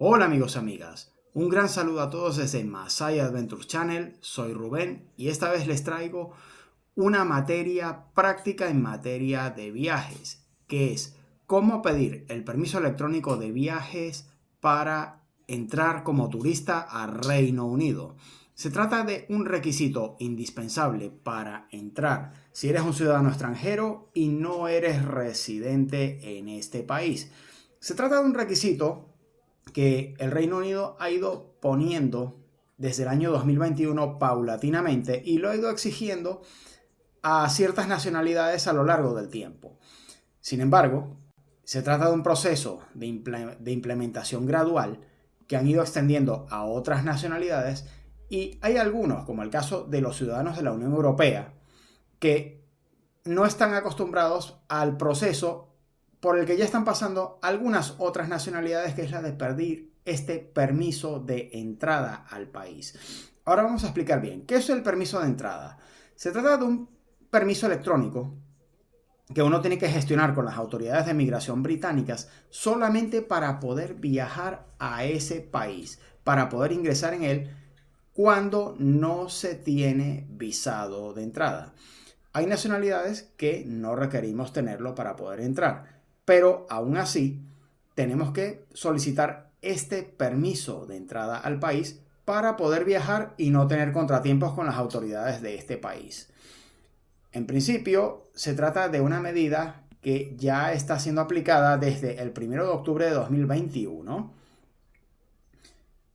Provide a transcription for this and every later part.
Hola amigos y amigas, un gran saludo a todos desde Masai Adventures Channel, soy Rubén y esta vez les traigo una materia práctica en materia de viajes, que es cómo pedir el permiso electrónico de viajes para entrar como turista a Reino Unido. Se trata de un requisito indispensable para entrar si eres un ciudadano extranjero y no eres residente en este país. Se trata de un requisito que el Reino Unido ha ido poniendo desde el año 2021 paulatinamente y lo ha ido exigiendo a ciertas nacionalidades a lo largo del tiempo. Sin embargo, se trata de un proceso de implementación gradual que han ido extendiendo a otras nacionalidades y hay algunos, como el caso de los ciudadanos de la Unión Europea, que no están acostumbrados al proceso por el que ya están pasando algunas otras nacionalidades, que es la de pedir este permiso de entrada al país. Ahora vamos a explicar bien, ¿qué es el permiso de entrada? Se trata de un permiso electrónico que uno tiene que gestionar con las autoridades de migración británicas solamente para poder viajar a ese país, para poder ingresar en él cuando no se tiene visado de entrada. Hay nacionalidades que no requerimos tenerlo para poder entrar, pero aún así tenemos que solicitar este permiso de entrada al país para poder viajar y no tener contratiempos con las autoridades de este país. En principio, se trata de una medida que ya está siendo aplicada desde el 1 de octubre de 2021,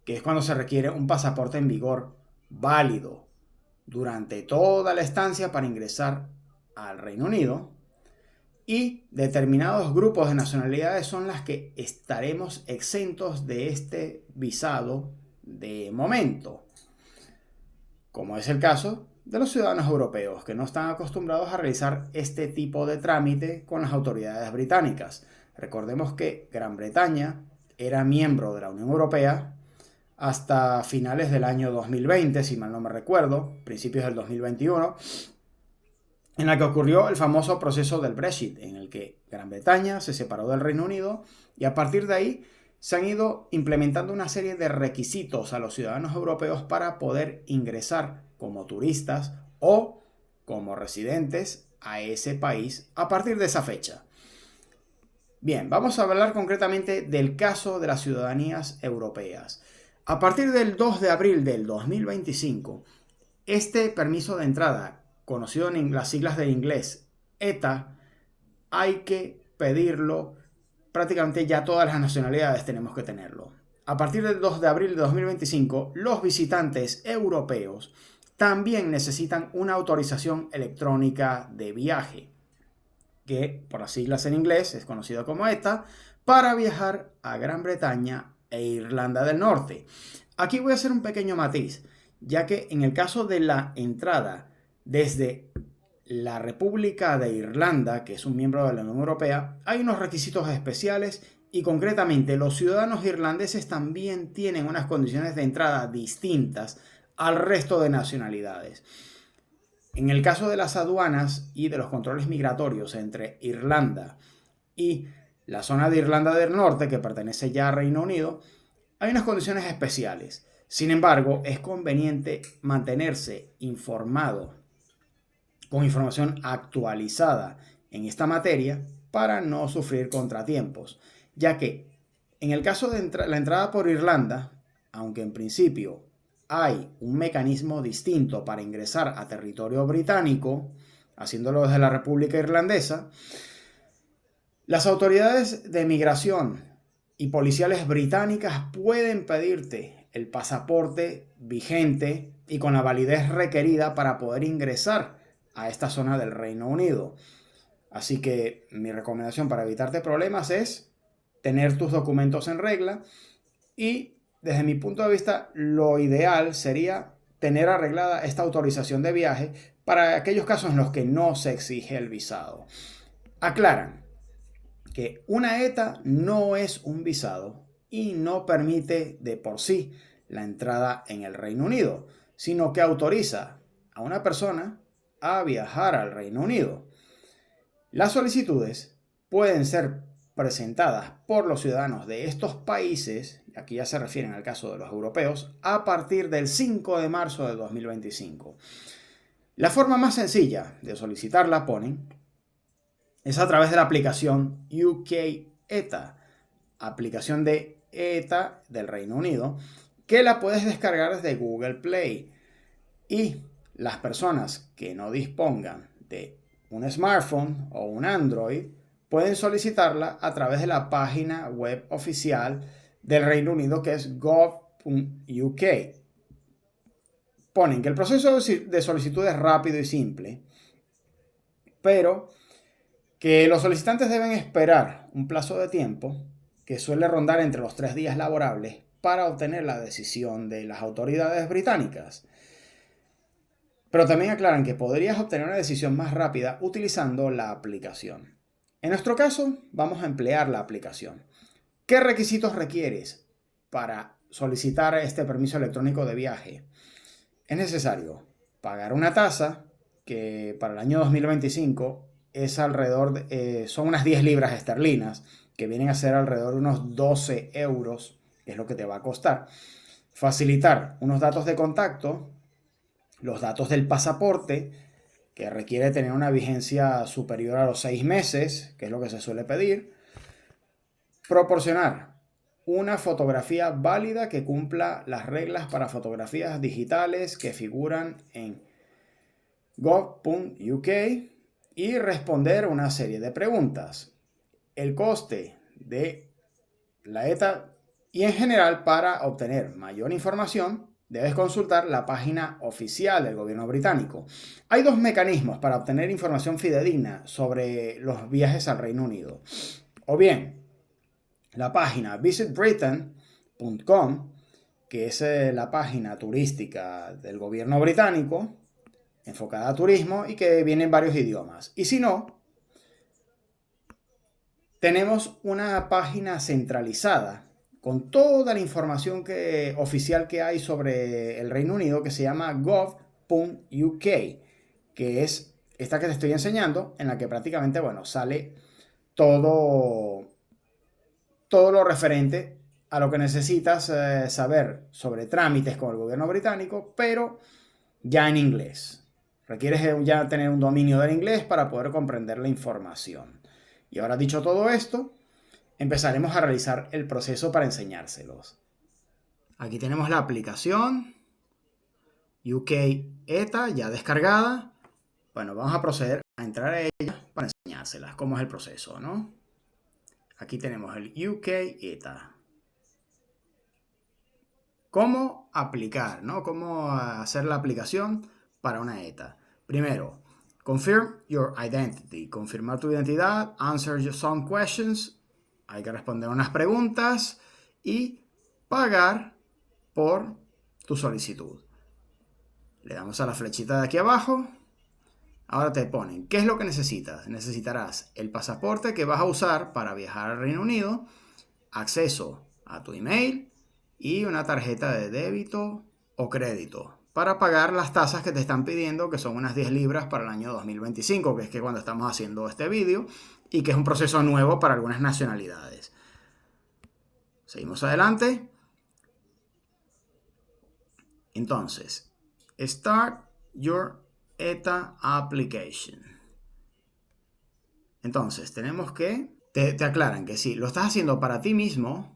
que es cuando se requiere un pasaporte en vigor válido durante toda la estancia para ingresar al Reino Unido, y determinados grupos de nacionalidades son las que estaremos exentos de este visado de momento, como es el caso de los ciudadanos europeos que no están acostumbrados a realizar este tipo de trámite con las autoridades británicas. Recordemos que Gran Bretaña era miembro de la Unión Europea hasta finales del año 2020, si mal no me recuerdo, principios del 2021, en la que ocurrió el famoso proceso del Brexit, en el que Gran Bretaña se separó del Reino Unido y a partir de ahí se han ido implementando una serie de requisitos a los ciudadanos europeos para poder ingresar como turistas o como residentes a ese país a partir de esa fecha. Bien, vamos a hablar concretamente del caso de las ciudadanías europeas. A partir del 2 de abril del 2025, este permiso de entrada, conocido en las siglas de inglés ETA, hay que pedirlo. Prácticamente ya todas las nacionalidades tenemos que tenerlo. A partir del 2 de abril de 2025, los visitantes europeos también necesitan una autorización electrónica de viaje, que por las siglas en inglés es conocido como ETA, para viajar a Gran Bretaña e Irlanda del Norte. Aquí voy a hacer un pequeño matiz, ya que en el caso de la entrada desde la República de Irlanda, que es un miembro de la Unión Europea, hay unos requisitos especiales y concretamente los ciudadanos irlandeses también tienen unas condiciones de entrada distintas al resto de nacionalidades. En el caso de las aduanas y de los controles migratorios entre Irlanda y la zona de Irlanda del Norte, que pertenece ya al Reino Unido, hay unas condiciones especiales. Sin embargo, es conveniente mantenerse informado con información actualizada en esta materia para no sufrir contratiempos, ya que en el caso de la entrada por Irlanda, aunque en principio hay un mecanismo distinto para ingresar a territorio británico, haciéndolo desde la República Irlandesa, las autoridades de migración y policiales británicas pueden pedirte el pasaporte vigente y con la validez requerida para poder ingresar a esta zona del Reino Unido. Así que mi recomendación para evitarte problemas es tener tus documentos en regla y desde mi punto de vista lo ideal sería tener arreglada esta autorización de viaje para aquellos casos en los que no se exige el visado. Aclaran que una ETA no es un visado y no permite de por sí la entrada en el Reino Unido, sino que autoriza a una persona a viajar al Reino Unido. Las solicitudes pueden ser presentadas por los ciudadanos de estos países, aquí ya se refieren al caso de los europeos, a partir del 5 de marzo de 2025. La forma más sencilla de solicitarla, ponen, es a través de la aplicación UK ETA, aplicación de ETA del Reino Unido, que la puedes descargar desde Google Play. Y las personas que no dispongan de un smartphone o un Android pueden solicitarla a través de la página web oficial del Reino Unido, que es gov.uk. Ponen que el proceso de solicitud es rápido y simple, pero que los solicitantes deben esperar un plazo de tiempo que suele rondar entre los 3 días laborables para obtener la decisión de las autoridades británicas. Pero también aclaran que podrías obtener una decisión más rápida utilizando la aplicación. En nuestro caso, vamos a emplear la aplicación. ¿Qué requisitos requieres para solicitar este permiso electrónico de viaje? Es necesario pagar una tasa que para el año 2025 es alrededor son unas 10 libras esterlinas, que vienen a ser alrededor de unos 12 euros, que es lo que te va a costar. Facilitar unos datos de contacto, los datos del pasaporte, que requiere tener una vigencia superior a los 6 meses, que es lo que se suele pedir. Proporcionar una fotografía válida que cumpla las reglas para fotografías digitales que figuran en gov.uk y responder una serie de preguntas. El coste de la ETA y en general, para obtener mayor información, debes consultar la página oficial del gobierno británico. Hay 2 mecanismos para obtener información fidedigna sobre los viajes al Reino Unido. O bien, la página visitbritain.com, que es la página turística del gobierno británico, enfocada a turismo y que viene en varios idiomas. Y si no, tenemos una página centralizada con toda la información oficial que hay sobre el Reino Unido, que se llama gov.uk, que es esta que te estoy enseñando, en la que prácticamente, sale todo lo referente a lo que necesitas saber sobre trámites con el gobierno británico, pero ya en inglés. Requieres ya tener un dominio del inglés para poder comprender la información. Y ahora dicho todo esto, empezaremos a realizar el proceso para enseñárselos. Aquí tenemos la aplicación UK ETA ya descargada. Vamos a proceder a entrar a ella para enseñárselas cómo es el proceso, ¿no? Aquí tenemos el UK ETA. ¿Cómo aplicar, ¿no? ¿Cómo hacer la aplicación para una ETA? Primero, confirm your identity. Confirmar tu identidad. Answer some questions. Hay que responder unas preguntas. Y pagar por tu solicitud. Le damos a la flechita de aquí abajo. Ahora te ponen, ¿qué es lo que necesitas? Necesitarás el pasaporte que vas a usar para viajar al Reino Unido, acceso a tu email y una tarjeta de débito o crédito para pagar las tasas que te están pidiendo, que son unas 10 libras para el año 2025, que es cuando estamos haciendo este vídeo, y que es un proceso nuevo para algunas nacionalidades. Seguimos adelante. Entonces, start your ETA application. Entonces, tenemos que... Te aclaran que si lo estás haciendo para ti mismo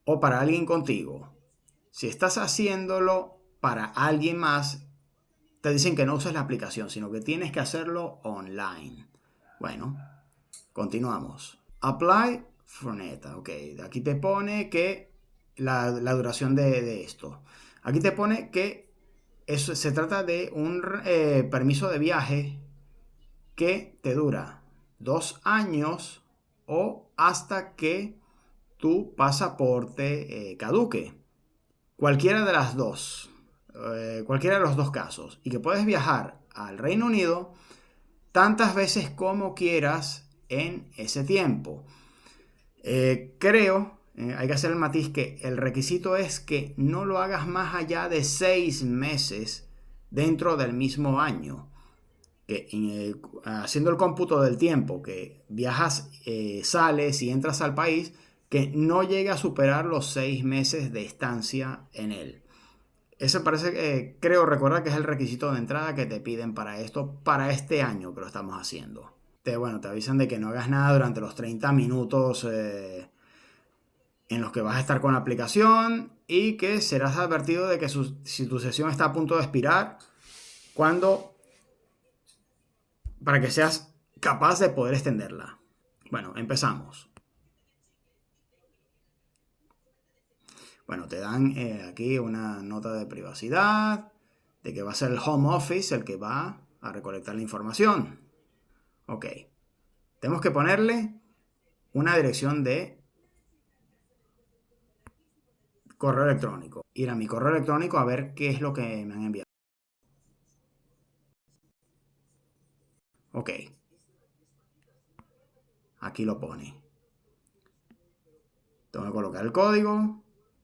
o para alguien contigo. Si estás haciéndolo para alguien más, te dicen que no uses la aplicación, sino que tienes que hacerlo online. Bueno, continuamos. Apply for ETA. Ok, aquí te pone que la duración de esto. Aquí te pone que eso, se trata de un permiso de viaje que te dura 2 años o hasta que tu pasaporte caduque. Cualquiera de las dos. Cualquiera de los dos casos. Y que puedes viajar al Reino Unido tantas veces como quieras en ese tiempo. Creo, hay que hacer el matiz, que el requisito es que no lo hagas más allá de 6 meses dentro del mismo año. Que haciendo el cómputo del tiempo que viajas, sales y entras al país, que no llegue a superar los 6 meses de estancia en él. Ese parece, creo recordar que es el requisito de entrada que te piden para esto, para este año que lo estamos haciendo. Te avisan de que no hagas nada durante los 30 minutos en los que vas a estar con la aplicación y que serás advertido de que si tu sesión está a punto de expirar, para que seas capaz de poder extenderla. Bueno, empezamos. Bueno, te dan aquí una nota de privacidad, de que va a ser el home office el que va a recolectar la información. Ok. Tenemos que ponerle una dirección de correo electrónico. Ir a mi correo electrónico a ver qué es lo que me han enviado. Ok. Aquí lo pone. Tengo que colocar el código.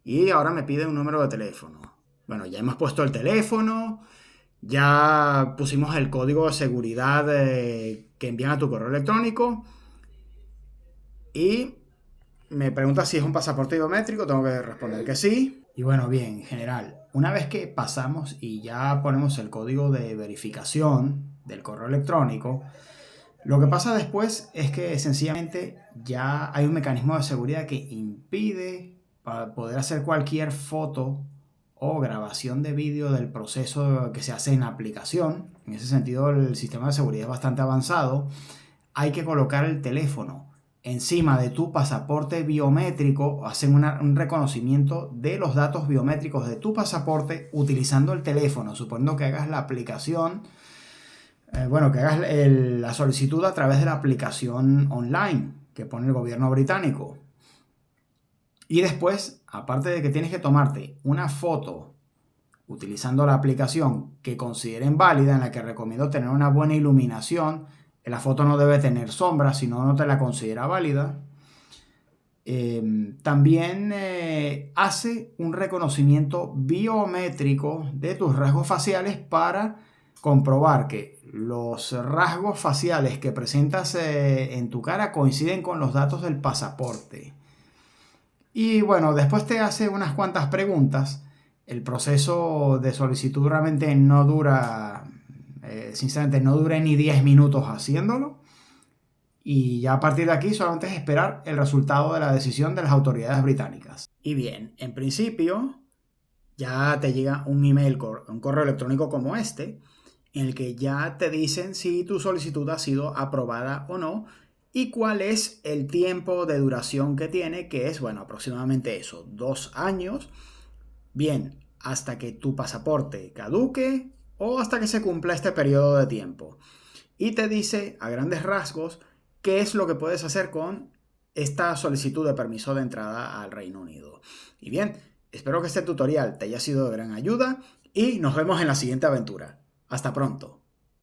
Y ahora me pide un número de teléfono. Bueno, ya hemos puesto el teléfono. Ya pusimos el código de seguridad que envían a tu correo electrónico. Y me pregunta si es un pasaporte biométrico. Tengo que responder que sí. Y bueno, bien, en general, una vez que pasamos y ya ponemos el código de verificación del correo electrónico, lo que pasa después es que sencillamente ya hay un mecanismo de seguridad que impide para poder hacer cualquier foto o grabación de vídeo del proceso que se hace en la aplicación. En ese sentido, el sistema de seguridad es bastante avanzado. Hay que colocar el teléfono encima de tu pasaporte biométrico, hacen un reconocimiento de los datos biométricos de tu pasaporte utilizando el teléfono, suponiendo que hagas la aplicación, que hagas la solicitud a través de la aplicación online que pone el gobierno británico. Y después, aparte de que tienes que tomarte una foto utilizando la aplicación que consideren válida, en la que recomiendo tener una buena iluminación, la foto no debe tener sombra, si no, no te la considera válida. También hace un reconocimiento biométrico de tus rasgos faciales para comprobar que los rasgos faciales que presentas en tu cara coinciden con los datos del pasaporte. Y bueno, después te hace unas cuantas preguntas. El proceso de solicitud realmente no dura, sinceramente, no dura ni 10 minutos haciéndolo. Y ya a partir de aquí solamente es esperar el resultado de la decisión de las autoridades británicas. Y bien, en principio ya te llega un email, un correo electrónico como este, en el que ya te dicen si tu solicitud ha sido aprobada o no y cuál es el tiempo de duración que tiene, que es, bueno, aproximadamente eso, 2 años, bien, hasta que tu pasaporte caduque o hasta que se cumpla este periodo de tiempo. Y te dice, a grandes rasgos, qué es lo que puedes hacer con esta solicitud de permiso de entrada al Reino Unido. Y bien, espero que este tutorial te haya sido de gran ayuda y nos vemos en la siguiente aventura. Hasta pronto.